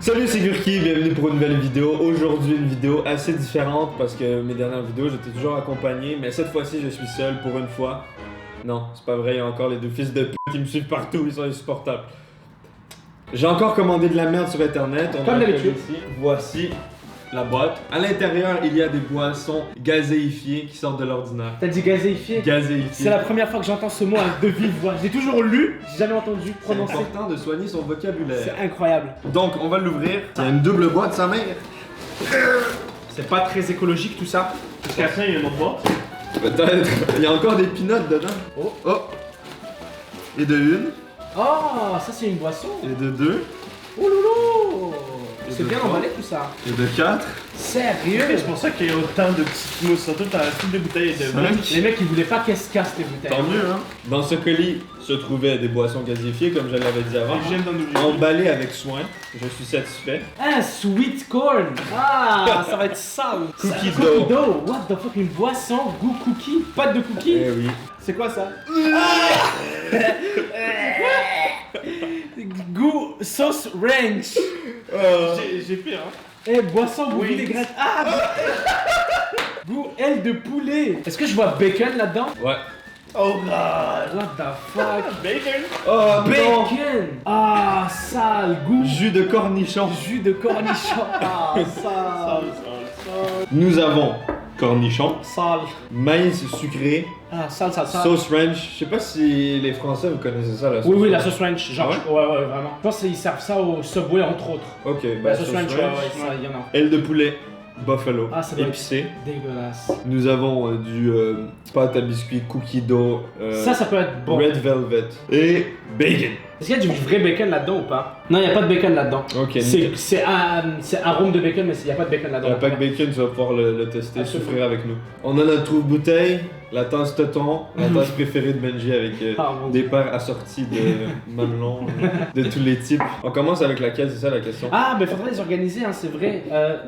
Salut, c'est Gurki, bienvenue pour une nouvelle vidéo. Aujourd'hui, une vidéo assez différente parce que mes dernières vidéos, j'étais toujours accompagné, mais cette fois-ci, je suis seul pour une fois. Non, c'est pas vrai, il y a encore les deux fils de pute qui me suivent partout, ils sont insupportables. J'ai encore commandé de la merde sur internet. Comme d'habitude. Voici la boîte. À l'intérieur, il y a des boissons gazéifiées qui sortent de l'ordinaire. T'as dit gazéifié? Gazéifiées. C'est la première fois que j'entends ce mot de vive voix. J'ai toujours lu, j'ai jamais entendu C'est prononcer. important de soigner son vocabulaire. C'est incroyable. Donc, on va l'ouvrir. Il y a une double boîte, sa mère. C'est pas très écologique tout ça. Jusqu'à ça, il y a une autre boîte. Peut-être. Il y a encore des peanuts dedans. Oh. Oh. Et de une. Oh, ça c'est une boisson. Et de deux. Oh loulou. Et C'est de bien trois. emballé tout ça. Et de quatre. Sérieux? C'est pour ça qu'il y a autant de petites mousses, surtout dans toutes des bouteilles de vin. Les mecs ils voulaient pas qu'elles se cassent les bouteilles. Tant mieux, hein. Dans ce colis se trouvaient des boissons gazéifiées, comme je l'avais dit avant. Et je viens d'en oublier. Emballées avec soin. Je suis satisfait. Un sweet corn. Ah, ça va être sale. Cookie Ça- dough. Cookie dough. What the fuck, une boisson goût cookie? Pâte de cookie? Eh oui. C'est quoi ça? Goût sauce ranch. J'ai pire, hein. Eh, boisson goût Oui. vinaigrette. Ah! Goût aile de poulet. Est-ce que je vois bacon là-dedans? Ouais. Oh god. What the fuck? Bacon. Oh non. Bacon! Ah, sale. Goût Jus de cornichon. jus de cornichon. Ah, sale. Nous avons cornichon, Sale. maïs sucré, Ah, sale, sale, sale. sauce ranch. Je sais pas si les Français vous connaissez ça, la sauce Oui, oui, la ranch. sauce ranch. Genre, Ah ouais, ouais, vraiment. Je pense qu'ils servent ça au Subway entre autres. Ok, La bah sauce ranch, ouais, ouais, ça, il y en a. Aile de poulet, buffalo, Ah, ça doit être épicé. dégueulasse. Nous avons du pâte à biscuits, cookie dough, Ça peut être bon. red velvet et bacon. Est-ce qu'il y a du vrai bacon là-dedans ou pas? Non, il n'y a pas de bacon là-dedans. Ok, C'est nickel. c'est arôme de bacon, mais il n'y a pas de bacon Il là-dedans. n'y a pas que bacon, tu vas pouvoir le tester, Absolument. souffrir avec nous. On a notre trouve-bouteille, la tasse Toton, la tasse préférée de Benji avec Ah, mon des Dieu. paires assorties de mamelons, de tous les types. On commence avec laquelle, c'est ça la question? Ah, mais faudrait les organiser, hein, c'est vrai.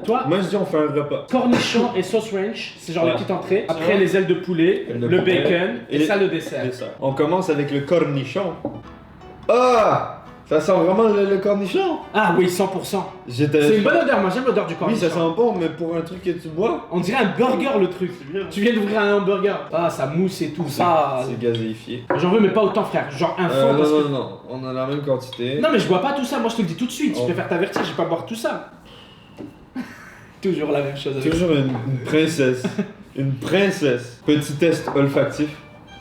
Toi, Moi je dis on fait un repas. cornichon et sauce ranch, c'est genre Ouais. la petite entrée. Après, les ailes de poulet, Ailes de le poulet. bacon, et Et- ça, le dessert. C'est ça. On commence avec le cornichon. Ah! Ça sent vraiment le cornichon? Ah oui, 100%. J'étais... C'est une bonne odeur, moi j'aime l'odeur du Oui, cornichon. ça sent bon, mais pour un truc que tu bois, On dirait un burger le truc. C'est bien. Tu viens d'ouvrir un hamburger. Ah, ça mousse et tout. Ça. c'est gazéifié. J'en veux, mais pas autant, frère. Genre un fond Non, parce que. non, non, on a la même quantité. Non mais je bois pas tout ça, moi je te le dis tout de suite, je Oh. préfère t'avertir, je vais pas boire tout ça. Toujours la même chose avec Toujours une princesse. Une princesse. Petit test olfactif.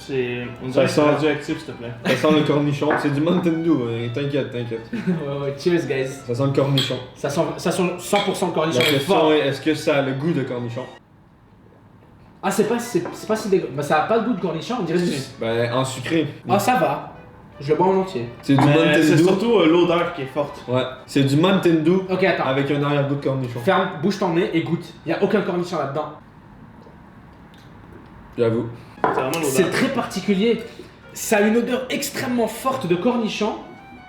On Ça dirait que c'est sent- radioactif, s'il te plaît. Ça sent le cornichon. C'est du Mountain Dew, hein. T'inquiète. Ouais, ouais, cheers guys. Ça sent le cornichon. Ça sent 100% le cornichon La est question fort. est, est-ce que ça a le goût de cornichon? Ah c'est pas si dégueu. Bah ça a pas le goût de cornichon, on dirait juste. Ben, en sucré. Ah ça va. Je le bois en entier. C'est du Mais Mountain c'est Dew. surtout l'odeur qui est forte. Ouais. C'est du Mountain Dew Ok attends. avec un arrière-goût de cornichon. Ferme, bouge ton nez et goûte. Y a aucun cornichon là-dedans. J'avoue. C'est vraiment C'est l'odeur. très particulier. Ça a une odeur extrêmement forte de cornichon,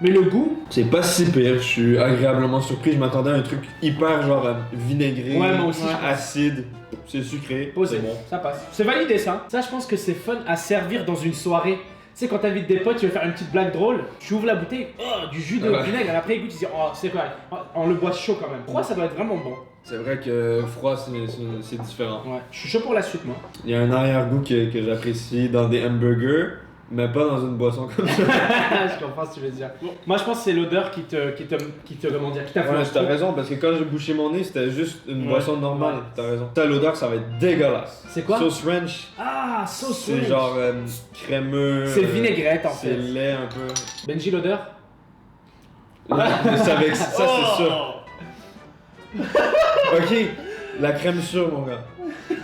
mais le goût. C'est pas si pire, je suis agréablement surpris. Je m'attendais à un truc hyper genre vinaigré, Ouais, moi aussi, je pense. acide, c'est sucré. Posé, C'est bon. ça passe. C'est validé ça. Ça, je pense que c'est fun à servir dans une soirée. Tu sais, quand t'invites des potes, tu veux faire une petite blague drôle, tu ouvres la bouteille, oh, du jus de Ouais. vinaigre, et après ils goûtent, ils disent, oh, c'est quoi on le boit chaud quand même. Froid, ça doit être vraiment bon. C'est vrai que froid, c'est différent. Ouais, je suis chaud pour la suite, moi. Il y a un arrière-goût que j'apprécie dans des hamburgers, mais pas dans une boisson comme ça. Je comprends ce que tu veux dire. Moi, je pense que c'est l'odeur qui comment dire, qui Ouais, t'influence. t'as trop. raison, parce que quand j'ai bouché mon nez, c'était juste une Ouais. boisson normale. Ouais. T'as raison. T'as l'odeur, ça va être dégueulasse. C'est quoi? Sauce ranch, Ah, sauce c'est ranch. genre crémeux. C'est vinaigrette en C'est fait. lait un peu. Benji, l'odeur? C'est avec ça, c'est Oh! sûr. Ok, la crème sûre, mon gars.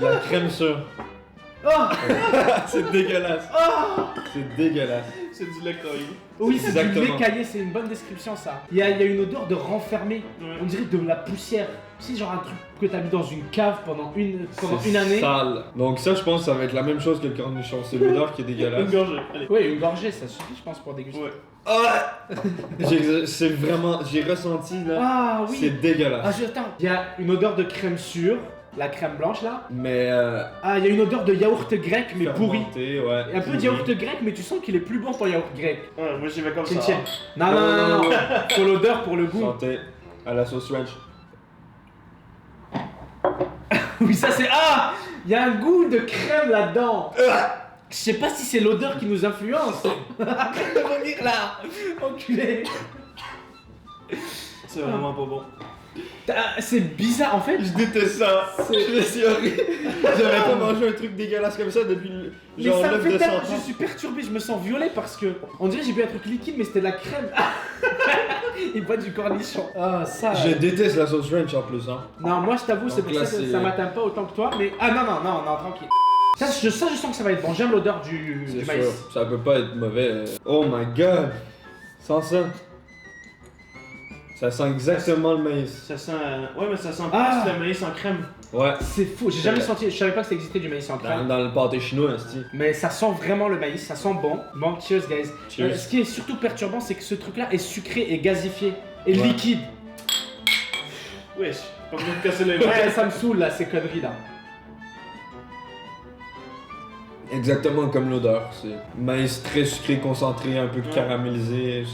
La crème sûre. Oh C'est dégueulasse. C'est dégueulasse. C'est du lait caillé. Oui, c'est du Exactement. lait caillé, c'est une bonne description ça. Il y a une odeur de renfermé. Ouais. On dirait de la poussière. Tu sais, genre un truc que t'as mis dans une cave pendant une année. Sale. Donc ça, je pense, ça va être la même chose que le cornichon. C'est l'odeur qui est Une dégueulasse. gorgée. Allez. Oui, une gorgée, ça suffit, je pense, pour déguster. Ouais. C'est vraiment, j'ai ressenti là. Ah C'est oui. dégueulasse. Attends, il y a une odeur de crème sûre, la crème blanche là. Mais Ah, il y a une odeur de yaourt grec, mais pourri. fermenté, ouais. Et un peu de yaourt grec, mais tu sens qu'il est plus bon ton yaourt grec. Ouais, moi j'y vais comme Tiens, ça. tiens. Non, non, non, non, non. Pour l'odeur, pour le goût. Santé. À la sauce ranch. Oui, ça c'est. Ah! Il y a un goût de crème là-dedans. Je sais pas si c'est l'odeur qui nous influence. Revenir là, enculé. C'est vraiment pas bon. C'est bizarre en fait. Je déteste ça. Je suis horrible. J'avais pas mangé un truc dégueulasse comme ça depuis Mais genre ça me l'œuf fait de 100 tellement. ans. Je suis perturbé, je me sens violé parce que. On dirait que j'ai bu un truc liquide, mais c'était de la crème. Il boit du cornichon. Ah, ça. Je déteste la sauce ranch en plus, hein. Non, moi je t'avoue, c'est Donc pour là, ça que c'est- ça m'atteint pas autant que toi, mais. Ah non, tranquille. Ça, je sens que ça va être bon. J'aime l'odeur du C'est maïs. sûr, ça peut pas être mauvais. Oh my god. Sans ça. Ça sent exactement le maïs. Ça sent. Ouais, mais ça sent Ah. plus le maïs en crème. Ouais. C'est fou, j'ai jamais senti. Je savais pas que ça existait du maïs en crème. Dans le pâté chinois, esti. Mais ça sent vraiment le maïs, ça sent bon. Bon, cheers guys. Cheers. Ce qui est surtout perturbant, c'est que ce truc-là est sucré et gazifié. Et Ouais. liquide. Wesh, pas besoin de casser les mains. Ouais, ça me saoule là, ces conneries là. Exactement comme l'odeur. C'est maïs très sucré, concentré, un peu Ouais. caramélisé.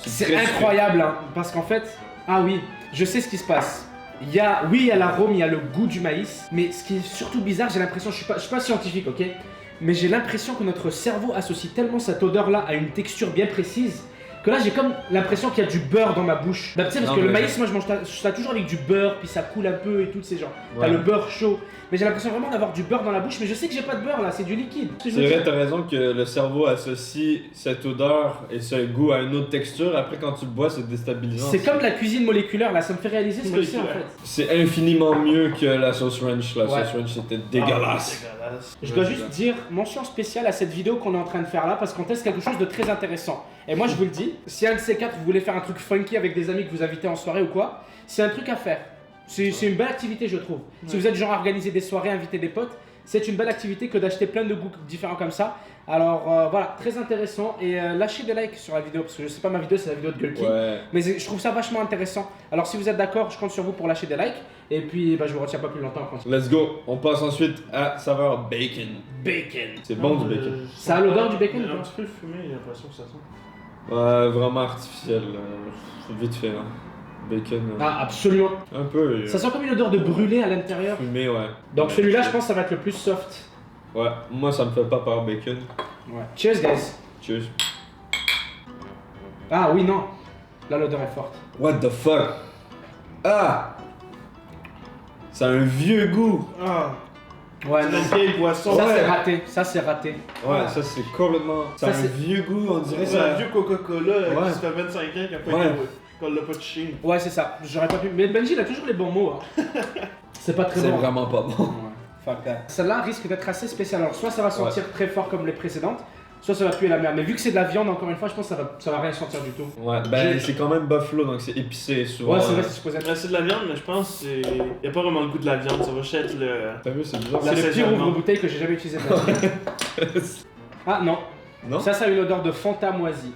C'est très sucré. incroyable, hein, parce qu'en fait, ah oui, je sais ce qui se passe. Il y a l'arôme, il y a le goût du maïs, mais ce qui est surtout bizarre, j'ai l'impression, je suis pas scientifique, ok, mais j'ai l'impression que notre cerveau associe tellement cette odeur-là à une texture bien précise, que là j'ai comme l'impression qu'il y a du beurre dans ma bouche. Bah, tu sais, parce Non, que le mais- maïs, moi je mange ça toujours avec du beurre, puis ça coule un peu et tout, ces gens. T'as Ouais. le beurre chaud, mais j'ai l'impression vraiment d'avoir du beurre dans la bouche, mais je sais que j'ai pas de beurre là, c'est du liquide. C'est vrai, t'as raison que le cerveau associe cette odeur et ce goût à une autre texture. Après, quand tu le bois, c'est déstabilisant. C'est comme la cuisine moléculaire là, ça me fait réaliser ce que c'est en Moléculaire. fait. C'est infiniment mieux que la sauce ranch. La Ouais. sauce ranch, c'était Ah, dégueulasse. dégueulasse. Je dois juste dire mention spéciale à cette vidéo qu'on est en train de faire là parce qu'on teste quelque chose de très intéressant. Et moi je vous le dis, si un de ces quatre vous voulez faire un truc funky avec des amis que vous invitez en soirée ou quoi, c'est un truc à faire. C'est une belle activité je trouve. Si vous êtes du genre à organiser des soirées, inviter des potes, c'est une belle activité que d'acheter plein de goûts différents comme ça. Alors voilà, très intéressant et lâchez des likes sur la vidéo parce que je sais pas ma vidéo c'est la vidéo de Gulky. Ouais. Mais je trouve ça vachement intéressant. Alors si vous êtes d'accord, je compte sur vous pour lâcher des likes. Et puis bah, je vous retiens pas plus longtemps. Let's go. On passe ensuite à saveur bacon. Bacon. C'est bon du bacon. Ça a l'odeur du bacon, Un ou pas? petit peu fumé, j'ai l'impression que ça sent. Ouais, vraiment artificiel. Vite fait, hein. Bacon. Ah absolument. Un peu. Ça sent comme une odeur de brûlé à l'intérieur. Fumé, ouais. Donc Ouais. celui-là, je pense que ça va être le plus soft. Ouais, moi ça me fait pas peur bacon. Ouais. Cheers, guys. Cheers. Ah oui, non. Là, l'odeur est forte. What the fuck? Ah! Ça a un vieux goût. Ah, Ouais, c'est non. une vieille boisson. Ça, Ouais. c'est raté. Ça, c'est raté. Ouais, Ah. ça c'est complètement. Ça a Ça, un c'est- vieux goût, on dirait C'est un ça. vieux Coca-Cola Ouais. qui se fait 25 ans qui a pas Ouais. été qu'on l'a pas touché. Ouais, c'est ça. J'aurais pas pu. Mais Benji, il a toujours les bons mots. Hein. C'est pas très C'est bon. vraiment pas bon. Ouais. Fuck that. Celle-là risque d'être assez spéciale. Alors, soit ça va sentir très fort comme les précédentes, soit ça va puer la merde. Mais vu que c'est de la viande, encore une fois, je pense que ça va rien sentir du tout. Ouais, ben c'est quand même buffalo donc c'est épicé souvent. Ouais, c'est vrai, c'est supposé être. C'est de la viande, mais je pense que c'est. Y a pas vraiment le goût de la viande, ça va juste être le. T'as vu, c'est bizarre. C'est le pire l'assaisonnement. ouvre-bouteille que j'ai jamais utilisé de ma vie. Ah non. Non? Ça a une odeur de Fanta moisi.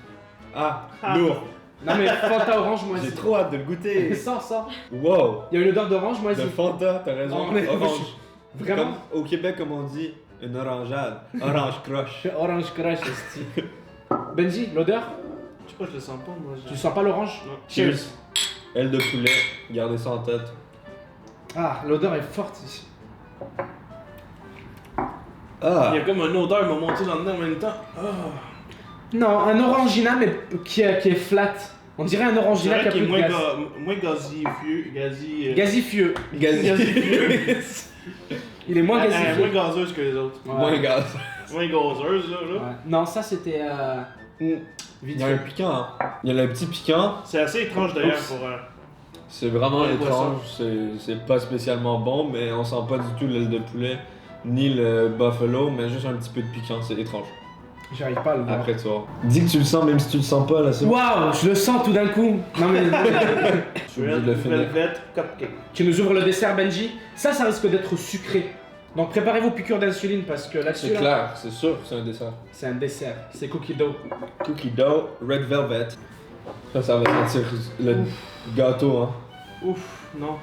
Ah, Ah. lourd. Non mais Fanta orange moisi. J'ai trop hâte de le goûter. Ça. Wow. Il y a une odeur d'orange moisi. De Fanta, t'as raison. Non, mais- Orange. Vraiment Comme au Québec, comme on dit, une orangeade. Orange croche. Orange crush, esti. Benji, l'odeur Je sais pas, je le sens pas, moi. Tu sens pas l'orange Non. Cheers. Aile de poulet, gardez ça en tête. Ah, l'odeur est forte ici. Ah. Il y a comme une odeur m'a monté dans le nez en même temps. Ah. Non, un orangina mais qui est flat. On dirait un C'est orangina qui vrai a qu'il est plus de moins, gaz. moins gazifieux. Gazifieux. Gazifieux. Il est moins Moins gazifieux. gazeuse que les autres. Ouais. Moins gaz. Moins gazeuse, là. Ouais. Non, ça c'était vite Il y a un fait. piquant. Hein. Il y a le petit piquant. C'est assez étrange d'ailleurs Oups. pour. C'est vraiment Ouais, étrange. C'est pas spécialement bon, mais on sent pas du tout l'aile de poulet ni le buffalo, mais juste un petit peu de piquant. C'est étrange. J'arrive pas à le voir. Après, tu vois. Dis que tu le sens même si tu le sens pas là. C'est Waouh, je le sens tout d'un coup. Non mais Je suis obligé de le finir. Velvet Cupcake. tu nous ouvres le dessert Benji. Ça risque d'être sucré. Donc préparez vos piqûres d'insuline parce que là-dessus, C'est là, clair, c'est sûr que c'est un dessert. c'est un dessert. C'est cookie dough. Cookie dough, red velvet. Ça va sentir le gâteau, hein. Ouf, non.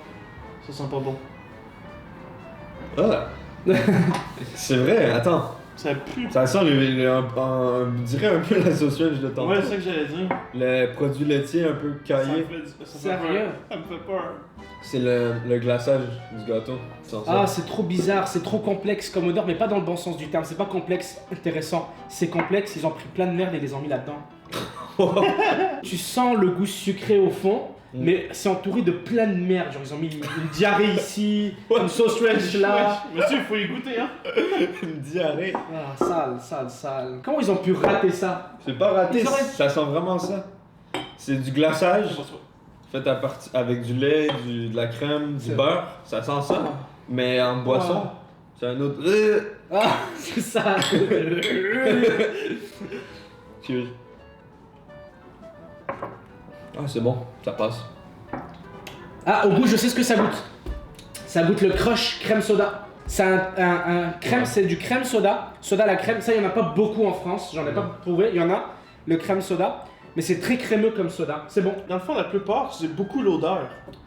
Ça sent pas bon. Ah! C'est vrai, attends. Ça pue. Ça sent on dirait un peu la sausage de tantôt. Ouais, c'est ça que j'allais dire. Le produit laitier un peu Ça me caillé. fait Sérieux? peur. Ça me fait peur. C'est le glaçage du gâteau. Sans ça. Ah, c'est trop bizarre, c'est trop complexe comme odeur, mais pas dans le bon sens du terme. C'est pas complexe, intéressant. C'est complexe, ils ont pris plein de merde et les ont mis là-dedans. Tu sens le goût sucré au fond, mais c'est entouré de plein de merde. Genre, ils ont mis une diarrhée ici, une sauce ranch là. Monsieur, il faut y goûter, hein. Une diarrhée. Ah, sale, sale, sale. Comment ils ont pu rater ça? C'est pas raté, Ils auraient- ça sent vraiment ça. C'est du glaçage fait avec du lait, de la crème, du C'est beurre. Ça sent ça. Mais en boisson, Ah. c'est un autre. Ah, c'est ça. Cheers. Ah, c'est bon, ça passe. Ah, au goût, je sais ce que ça goûte. Ça goûte le crush crème soda. C'est un crème, c'est du crème soda. Soda à la crème, ça, il n'y en a pas beaucoup en France. J'en ai pas trouvé. Il y en a, le crème soda. Mais c'est très crémeux comme soda. C'est bon. Dans le fond, la plupart, c'est beaucoup l'odeur.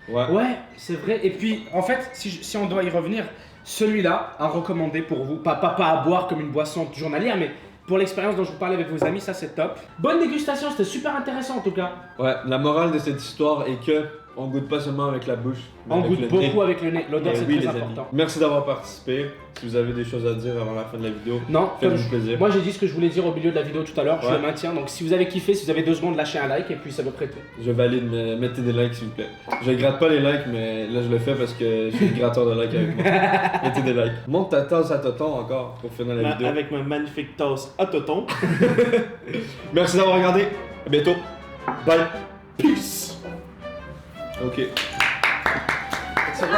Ouais. Ouais, c'est vrai. Et puis, en fait, si on doit y revenir, celui-là, à recommander pour vous. Pas à boire comme une boisson journalière, mais pour l'expérience dont je vous parlais avec vos amis, ça c'est top. Bonne dégustation, c'était super intéressant en tout cas. Ouais, la morale de cette histoire est que on goûte pas seulement avec la bouche, mais On avec goûte le beaucoup nez. avec le nez. L'odeur, Mais c'est oui, très les important. amis. Merci d'avoir participé. Si vous avez des choses à dire avant la fin de la vidéo, Non, comme faites-vous plaisir. moi j'ai dit ce que je voulais dire au milieu de la vidéo tout à l'heure, je Ouais. le maintiens. Donc si vous avez kiffé, si vous avez 2 secondes, lâchez un like et puis ça peut prêter. Je valide, mais mettez des likes s'il vous plaît. Je gratte pas les likes, mais là je le fais parce que je suis le gratteur de likes avec moi. Mettez des likes. Monte ta tasse à tonton encore pour finir la vidéo. Avec ma magnifique tasse à toton. Merci d'avoir regardé. À bientôt. Bye. Peace. Ok. C'est vrai.